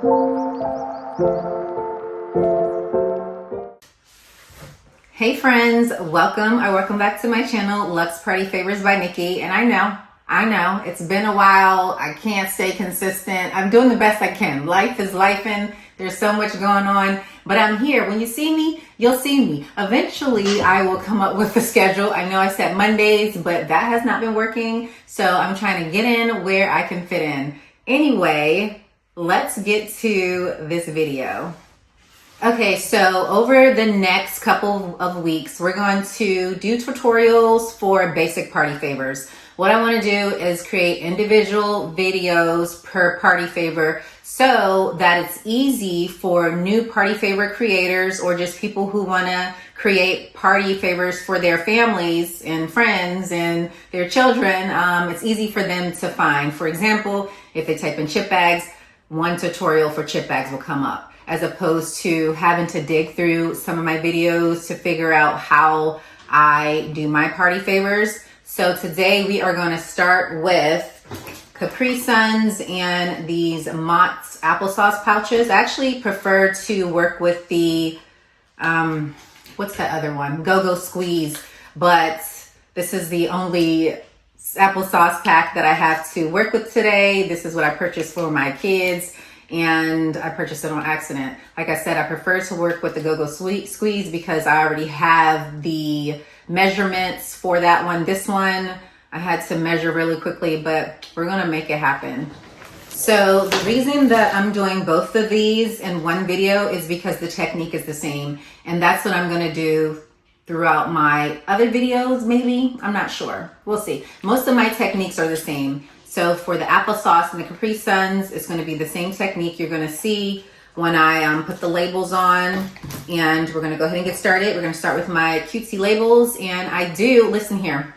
Hey friends, welcome back to my channel, Luxe Party Favors by Nikki. And I know, it's been a while. I can't stay consistent. I'm doing the best I can. Life is lifing. There's so much going on, but I'm here. When you see me, you'll see me. Eventually, I will come up with a schedule. I know I said Mondays, but that has not been working. So I'm trying to get in where I can fit in. Anyway, let's get to this video. Okay, so over the next couple of weeks, we're going to do tutorials for basic party favors. What I want to do is create individual videos per party favor so that it's easy for new party favor creators or just people who want to create party favors for their families and friends and their children. It's easy for them to find. For example, if they type in chip bags, one tutorial for chip bags will come up, as opposed to having to dig through some of my videos to figure out how I do my party favors. So today we are going to start with Capri Suns and these Mott's applesauce pouches. I actually prefer to work with the, what's that other one? Go-Go Squeeze, but this is the only applesauce pack that I have to work with today. This is what I purchased for my kids, and I purchased it on accident. Like I said, I prefer to work with the Go-Go Squeeze because I already have the measurements for that one. This one, I had to measure really quickly, but we're gonna make it happen. So the reason that I'm doing both of these in one video is because the technique is the same. And that's what I'm gonna do throughout my other videos, maybe. I'm not sure, we'll see. Most of my techniques are the same. So for the applesauce and the Capri Suns, it's gonna be the same technique you're gonna see when I put the labels on. And we're gonna go ahead and get started. We're gonna start with my cutesy labels. And I do, listen here,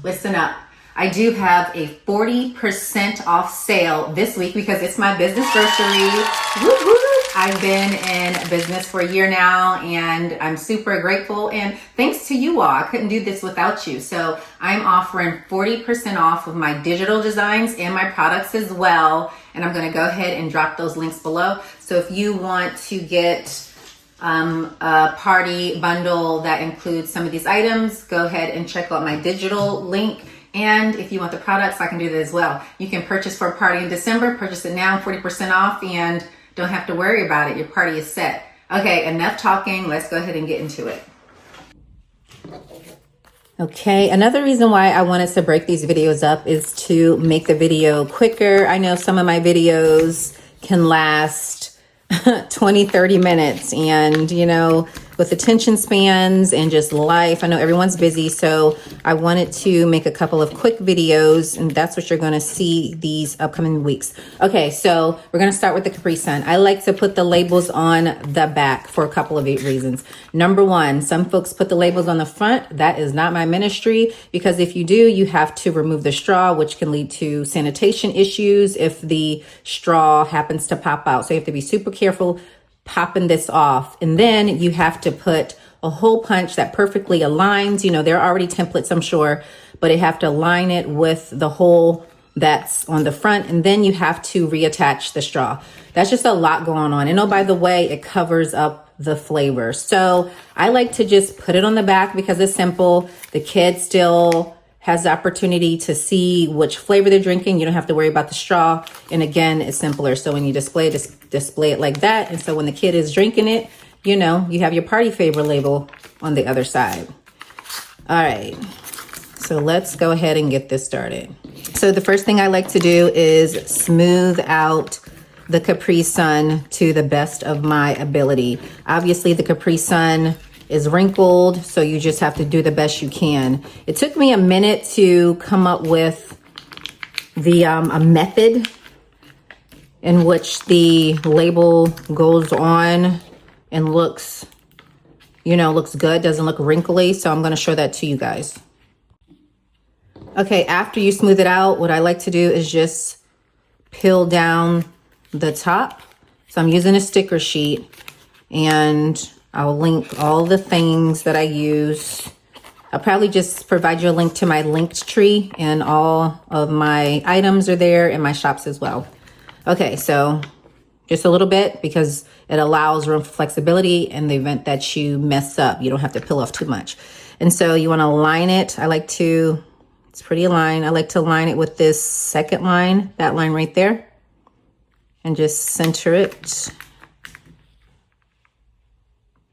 listen up. I do have a 40% off sale this week because it's my business anniversary. Woo woo! I've been in business for a year now and I'm super grateful, and thanks to you all. I couldn't do this without you. So I'm offering 40% off of my digital designs and my products as well. And I'm gonna go ahead and drop those links below. So if you want to get a party bundle that includes some of these items, go ahead and check out my digital link. And if you want the products, I can do that as well. You can purchase for a party in December, purchase it now, 40% off, and don't have to worry about it. Your party is set. Okay, enough talking. Let's go ahead and get into it. Okay, another reason why I wanted to break these videos up is to make the video quicker. I know some of my videos can last 20, 30 minutes, and you know, with attention spans and just life, I know everyone's busy, so I wanted to make a couple of quick videos, and that's what you're going to see these upcoming weeks. Okay, so we're going to start with the Capri Sun. I like to put the labels on the back for a couple of reasons. Number one, some folks put the labels on the front. That is not my ministry, because if you do, you have to remove the straw, which can lead to sanitation issues if the straw happens to pop out. So you have to be super careful popping this off. And then you have to put a hole punch that perfectly aligns. You know, there are already templates, I'm sure, but you have to align it with the hole that's on the front. And then you have to reattach the straw. That's just a lot going on. And oh, by the way, it covers up the flavor. So I like to just put it on the back because it's simple. The kid still has the opportunity to see which flavor they're drinking. You don't have to worry about the straw. And again, it's simpler. So when you display it like that. And so when the kid is drinking it, you know, you have your party favor label on the other side. All right, so let's go ahead and get this started. So the first thing I like to do is smooth out the Capri Sun to the best of my ability. Obviously the Capri Sun is wrinkled, so you just have to do the best you can. It took me a minute to come up with the a method in which the label goes on and looks, you know, looks good, doesn't look wrinkly. So I'm going to show that to you guys. Okay, after you smooth it out, what I like to do is just peel down the top. So I'm using a sticker sheet, and I'll link all the things that I use. I'll probably just provide you a link to my linked tree, and all of my items are there in my shops as well. Okay, so just a little bit, because it allows room for flexibility in the event that you mess up. You don't have to peel off too much. And so you want to align it. It's pretty aligned. I like to align it with this second line, that line right there, and just center it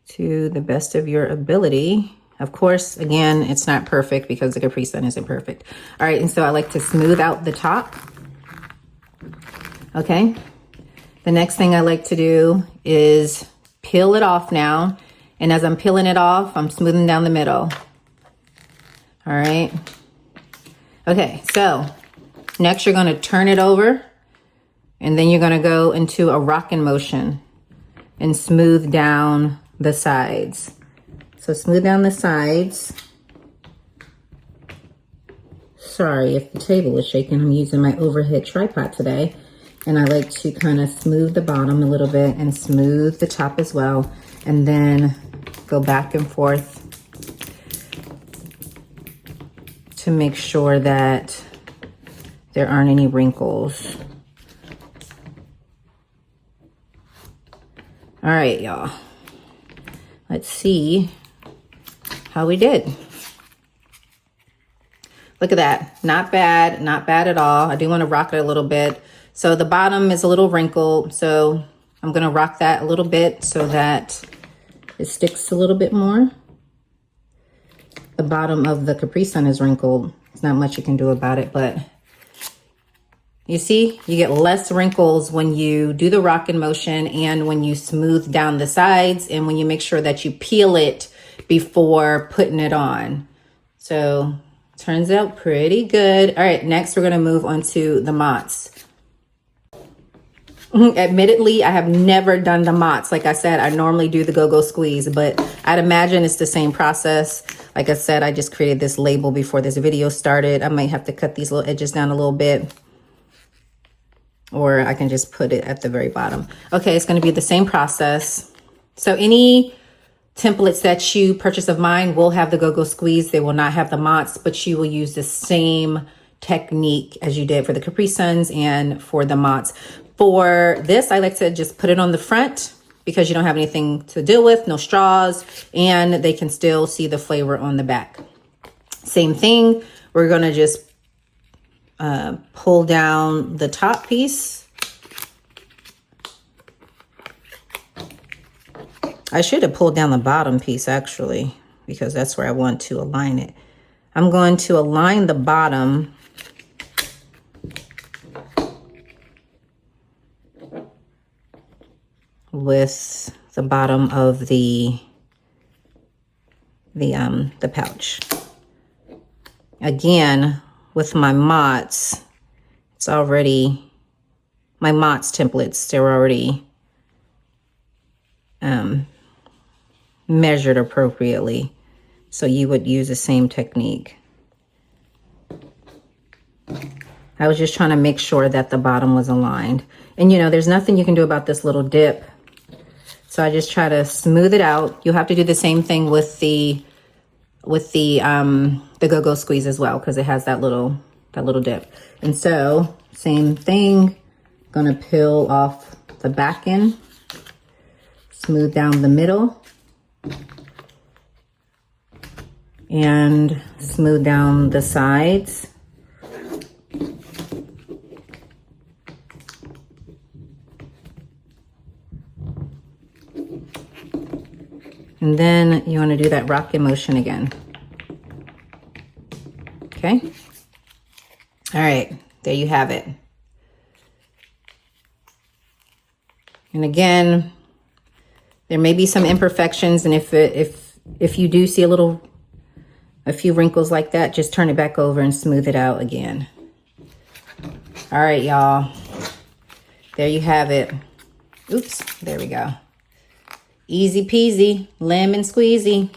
to the best of your ability. Of course, again, it's not perfect because the Capri Sun isn't perfect. All right, and so I like to smooth out the top. Okay. The next thing I like to do is peel it off now. And as I'm peeling it off, I'm smoothing down the middle. All right. Okay, so next you're going to turn it over, and then you're going to go into a rocking motion and smooth down the sides. So smooth down the sides. Sorry if the table is shaking. I'm using my overhead tripod today. And I like to kind of smooth the bottom a little bit and smooth the top as well. And then go back and forth to make sure that there aren't any wrinkles. All right, y'all. Let's see how we did. Look at that. Not bad. Not bad at all. I do want to rock it a little bit. So the bottom is a little wrinkled. So I'm going to rock that a little bit so that it sticks a little bit more. The bottom of the Capri Sun is wrinkled. There's not much you can do about it, but you see, you get less wrinkles when you do the rocking motion and when you smooth down the sides and when you make sure that you peel it before putting it on. So turns out pretty good. All right, next we're gonna move on to the mott's. Admittedly, I have never done the mott's. Like I said, I normally do the go-go squeeze, but I'd imagine it's the same process. Like I said, I just created this label before this video started. I might have to cut these little edges down a little bit, or I can just put it at the very bottom. Okay, it's gonna be the same process. So any templates that you purchase of mine will have the go-go squeeze. They will not have the mott's, but you will use the same technique as you did for the Capri Suns and for the mott's. For this, I like to just put it on the front because you don't have anything to deal with, no straws, and they can still see the flavor on the back. Same thing, we're gonna just pull down the top piece. I should have pulled down the bottom piece actually, because that's where I want to align it. I'm going to align the bottom with the bottom of the pouch. Again, with my mott's, it's already, my mott's templates, they're already measured appropriately. So you would use the same technique. I was just trying to make sure that the bottom was aligned. And you know, there's nothing you can do about this little dip. So I just try to smooth it out. You'll have to do the same thing with the go-go squeeze as well, because it has that little dip. And so same thing, gonna peel off the back end, smooth down the middle, and smooth down the sides. And then you want to do that rocking motion again. Okay. All right, there you have it. And again, there may be some imperfections, and if you do see a few wrinkles like that, just turn it back over and smooth it out again. All right, y'all. There you have it. Oops, there we go. Easy peasy, lemon squeezy.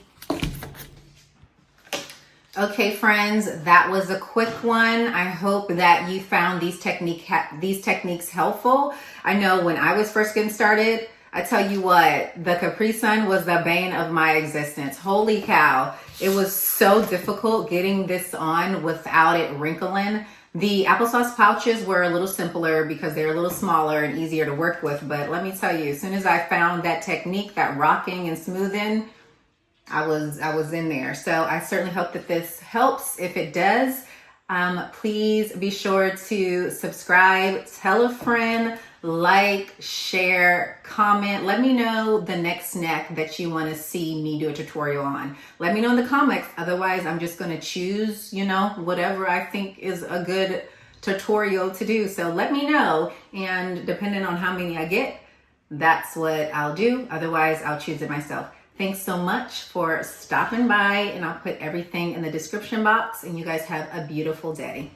Okay, friends, that was a quick one. I hope that you found these techniques helpful. I know when I was first getting started, I tell you what, the Capri Sun was the bane of my existence. Holy cow. It was so difficult getting this on without it wrinkling. The applesauce pouches were a little simpler because they're a little smaller and easier to work with. But let me tell you, as soon as I found that technique, that rocking and smoothing, I was in there. So I certainly hope that this helps. If it does, please be sure to subscribe, tell a friend, like, share, comment. Let me know the next snack that you want to see me do a tutorial on. Let me know in the comments. Otherwise, I'm just going to choose, whatever I think is a good tutorial to do. So let me know. And depending on how many I get, that's what I'll do. Otherwise, I'll choose it myself. Thanks so much for stopping by, and I'll put everything in the description box, and you guys have a beautiful day.